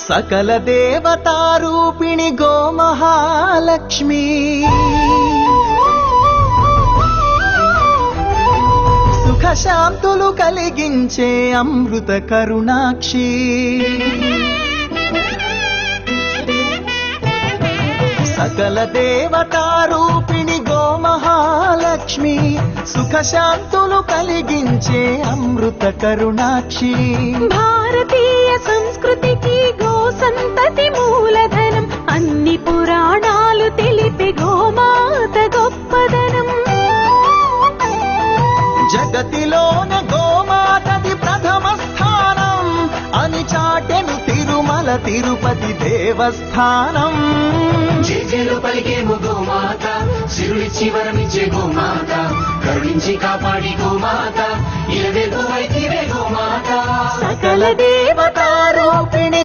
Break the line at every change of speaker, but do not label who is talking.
సకల దేవతారూపిణి గోమహాలక్ష్మి సుఖశాంతులు కలిగించే అమృత కరుణాక్షి సకల దేవతారూపిణి గోమహాలక్ష్మి సుఖశాంతులు కలిగించే అమృత కరుణాక్షి
భారతీయ సంస్కృతికి గో సంతతి మూలధనం అన్ని పురాణాలు తెలిపే గోమాత గొప్పదనం
జగతిలోన గోమాతది ప్రథమ స్థానం అని చాటెను తిరుమల తిరుపతి దేవస్థానం
జేజేలు పలికేము గోమాత సిరులిచ్చి వరమిచ్చే గోమాత కరుణించి కాపాడి గోమాత ఇలవెల్పు వైతివే గోమాత
సకల దేవతారూపిణి